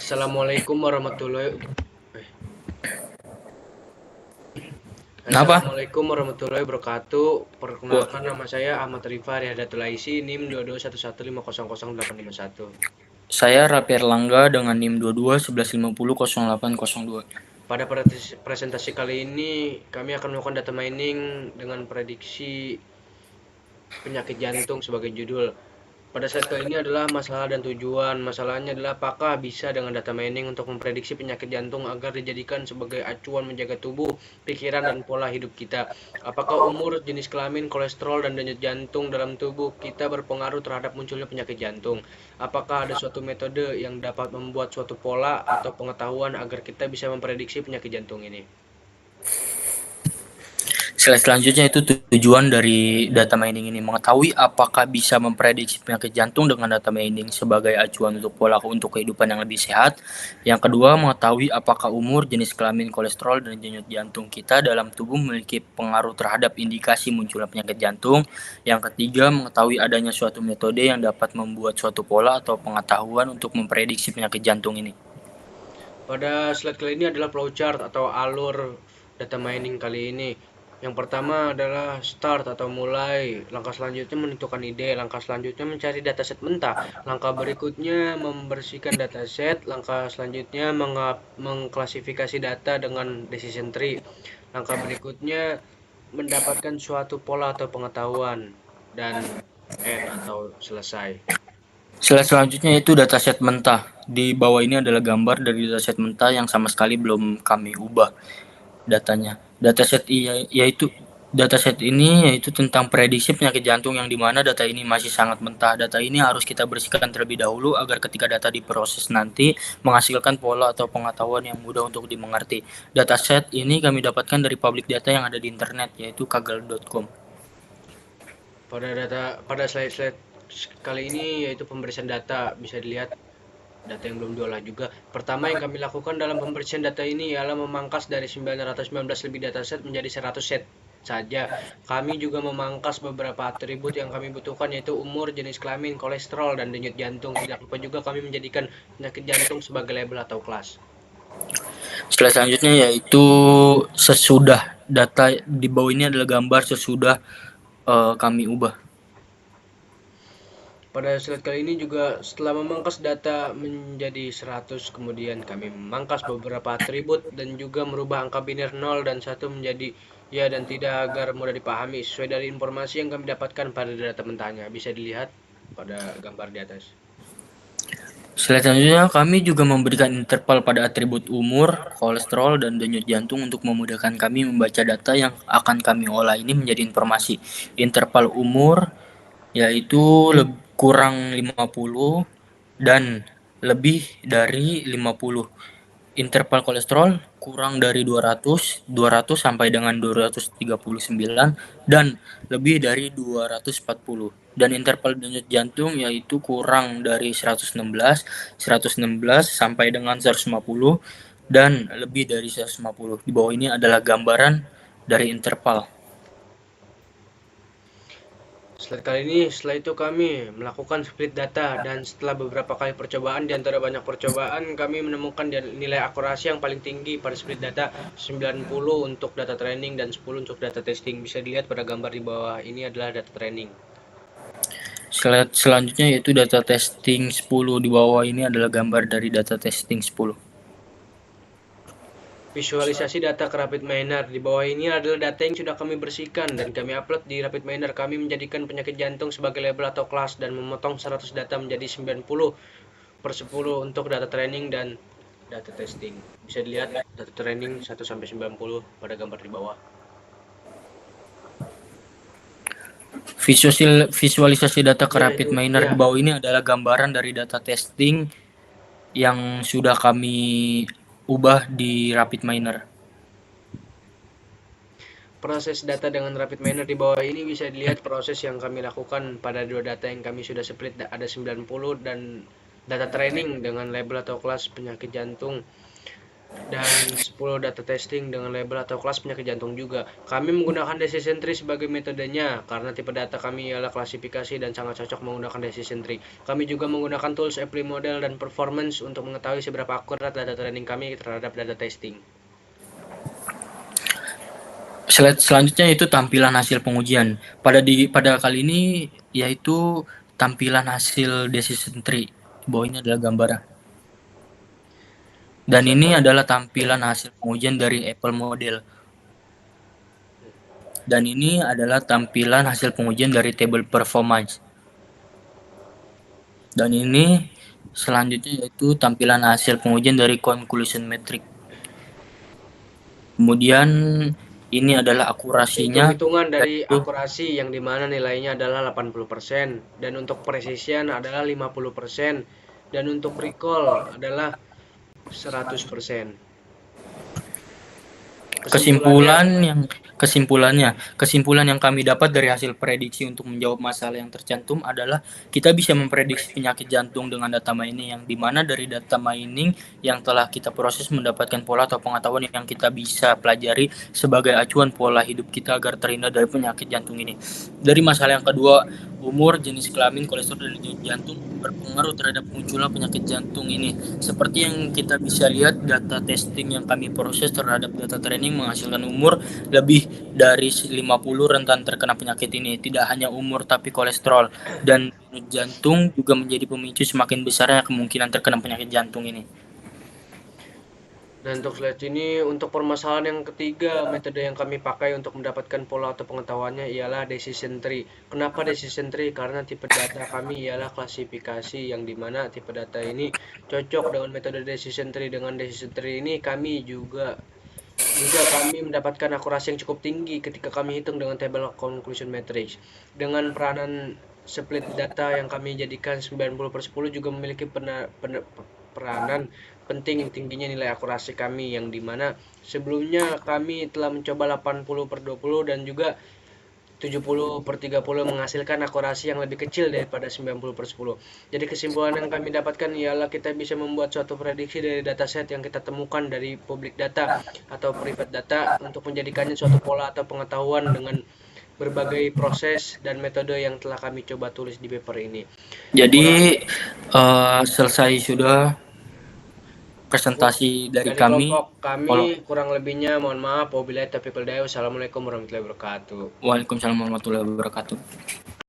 Assalamualaikum warahmatullahi eh, Apa? Assalamualaikum warahmatullahi wabarakatuh. Perkenalkan nama saya Ahmad Rifar Hidayatullah Isi, NIM 2211500851. Saya Raffi Erlangga dengan NIM 22 1150 0802. Pada presentasi kali ini kami akan melakukan data mining dengan prediksi penyakit jantung sebagai judul. Pada slide kali ini adalah masalah dan tujuan. Masalahnya adalah apakah bisa dengan data mining untuk memprediksi penyakit jantung agar dijadikan sebagai acuan menjaga tubuh, pikiran, dan pola hidup kita. Apakah umur, jenis kelamin, kolesterol, dan denyut jantung dalam tubuh kita berpengaruh terhadap munculnya penyakit jantung? Apakah ada suatu metode yang dapat membuat suatu pola atau pengetahuan agar kita bisa memprediksi penyakit jantung ini? Slide selanjutnya itu tujuan dari data mining ini, mengetahui apakah bisa memprediksi penyakit jantung dengan data mining sebagai acuan untuk pola untuk kehidupan yang lebih sehat. Yang kedua, mengetahui apakah umur, jenis kelamin, kolesterol, dan denyut jantung kita dalam tubuh memiliki pengaruh terhadap indikasi munculnya penyakit jantung. Yang ketiga, mengetahui adanya suatu metode yang dapat membuat suatu pola atau pengetahuan untuk memprediksi penyakit jantung ini. Pada slide kali ini adalah flowchart atau alur data mining kali ini. Yang pertama adalah start atau mulai. Langkah selanjutnya menentukan ide. Langkah selanjutnya mencari dataset mentah. Langkah berikutnya membersihkan dataset. Langkah selanjutnya mengklasifikasi data dengan decision tree. Langkah berikutnya mendapatkan suatu pola atau pengetahuan. Dan end atau selesai. Slide selanjutnya itu dataset mentah. Di bawah ini adalah gambar dari dataset mentah yang sama sekali belum kami ubah datanya. Dataset ini yaitu tentang prediksi penyakit jantung yang dimana data ini masih sangat mentah. Data ini harus kita bersihkan terlebih dahulu agar ketika data diproses nanti menghasilkan pola atau pengetahuan yang mudah untuk dimengerti. Dataset ini kami dapatkan dari public data yang ada di internet yaitu kaggle.com. Pada slide-slide kali ini yaitu pembersihan data, bisa dilihat data yang belum diolah juga. Pertama yang kami lakukan dalam pembersihan data ini ialah memangkas dari 919 lebih dataset menjadi 100 set saja. Kami juga memangkas beberapa atribut yang kami butuhkan yaitu umur, jenis kelamin, kolesterol, dan denyut jantung. Tidak lupa juga kami menjadikan penyakit jantung sebagai label atau kelas. Slide selanjutnya yaitu sesudah data di bawah ini adalah gambar sesudah kami ubah. Pada slide kali ini juga setelah memangkas data menjadi 100, kemudian kami memangkas beberapa atribut dan juga merubah angka biner 0 dan 1 menjadi ya dan tidak agar mudah dipahami sesuai dari informasi yang kami dapatkan pada data mentahnya. Bisa dilihat pada gambar di atas. Slide selanjutnya, kami juga memberikan interval pada atribut umur, kolesterol, dan denyut jantung untuk memudahkan kami membaca data yang akan kami olah ini menjadi informasi. Interval umur yaitu kurang 50 dan lebih dari 50. Interval kolesterol kurang dari 200 sampai dengan 239 dan lebih dari 240. Dan interval denyut jantung yaitu kurang dari 116 sampai dengan 150 dan lebih dari 150. Di bawah ini adalah gambaran dari interval. Setelah itu kami melakukan split data dan setelah beberapa kali percobaan di antara banyak percobaan kami menemukan nilai akurasi yang paling tinggi pada split data 90 untuk data training dan 10 untuk data testing. Bisa dilihat pada gambar di bawah ini adalah data training. Slide selanjutnya yaitu data testing 10. Di bawah ini adalah gambar dari data testing 10. Visualisasi data ke Rapid Miner. Di bawah ini adalah data yang sudah kami bersihkan dan kami upload di Rapid Miner. Kami menjadikan penyakit jantung sebagai label atau kelas dan memotong 100 data menjadi 90/10 untuk data training dan data testing. Bisa dilihat data training 1/90 pada gambar di bawah. Visualisasi data ke Rapid Miner di bawah ini adalah gambaran dari data testing yang sudah kami ubah di Rapid Miner. Proses data dengan Rapid Miner di bawah ini bisa dilihat proses yang kami lakukan pada dua data yang kami sudah split, ada 90 dan data training dengan label atau kelas penyakit jantung dan 10 data testing dengan label atau kelas penyakit jantung juga. Kami menggunakan decision tree sebagai metodenya karena tipe data kami ialah klasifikasi dan sangat cocok menggunakan decision tree. Kami juga menggunakan tools apply model dan performance untuk mengetahui seberapa akurat data training kami terhadap data testing. Slide selanjutnya itu tampilan hasil pengujian. Pada kali ini yaitu tampilan hasil decision tree. Di bawah ini adalah gambaran. Dan ini adalah tampilan hasil pengujian dari Apple model. Dan ini adalah tampilan hasil pengujian dari table performance. Dan ini selanjutnya yaitu tampilan hasil pengujian dari conclusion metric. Kemudian ini adalah akurasinya. Hitung-hitungan dari akurasi yang dimana nilainya adalah 80% dan untuk presisian adalah 50% dan untuk recall adalah 100%. Kesimpulan yang kami dapat dari hasil prediksi untuk menjawab masalah yang tercantum adalah kita bisa memprediksi penyakit jantung dengan data mining, yang dimana dari data mining yang telah kita proses mendapatkan pola atau pengetahuan yang kita bisa pelajari sebagai acuan pola hidup kita agar terhindar dari penyakit jantung ini. Dari masalah yang kedua, umur, jenis kelamin, kolesterol, dan denyut jantung berpengaruh terhadap munculnya penyakit jantung ini. Seperti yang kita bisa lihat, data testing yang kami proses terhadap data training menghasilkan umur lebih dari 50 rentan terkena penyakit ini. Tidak hanya umur tapi kolesterol dan denyut jantung juga menjadi pemicu semakin besarnya kemungkinan terkena penyakit jantung ini. Dan untuk slide ini, untuk permasalahan yang ketiga, metode yang kami pakai untuk mendapatkan pola atau pengetahuannya ialah decision tree. Kenapa decision tree? Karena tipe data kami ialah klasifikasi, yang dimana tipe data ini cocok dengan metode decision tree. Dengan decision tree ini kami juga kami mendapatkan akurasi yang cukup tinggi ketika kami hitung dengan table conclusion matrix. Dengan peranan split data yang kami jadikan 90/10 juga memiliki peranan penting tingginya nilai akurasi kami, yang dimana sebelumnya kami telah mencoba 80/20 dan juga 70/30 menghasilkan akurasi yang lebih kecil daripada 90/10. Jadi kesimpulan yang kami dapatkan ialah kita bisa membuat suatu prediksi dari dataset yang kita temukan dari public data atau private data untuk menjadikannya suatu pola atau pengetahuan dengan berbagai proses dan metode yang telah kami coba tulis di paper ini. Jadi selesai sudah presentasi dari kami. Kelompok kami, kurang lebihnya mohon maaf. Wabillahi taufiq wal hidayah. Wassalamualaikum warahmatullahi wabarakatuh. Waalaikumsalam warahmatullahi wabarakatuh.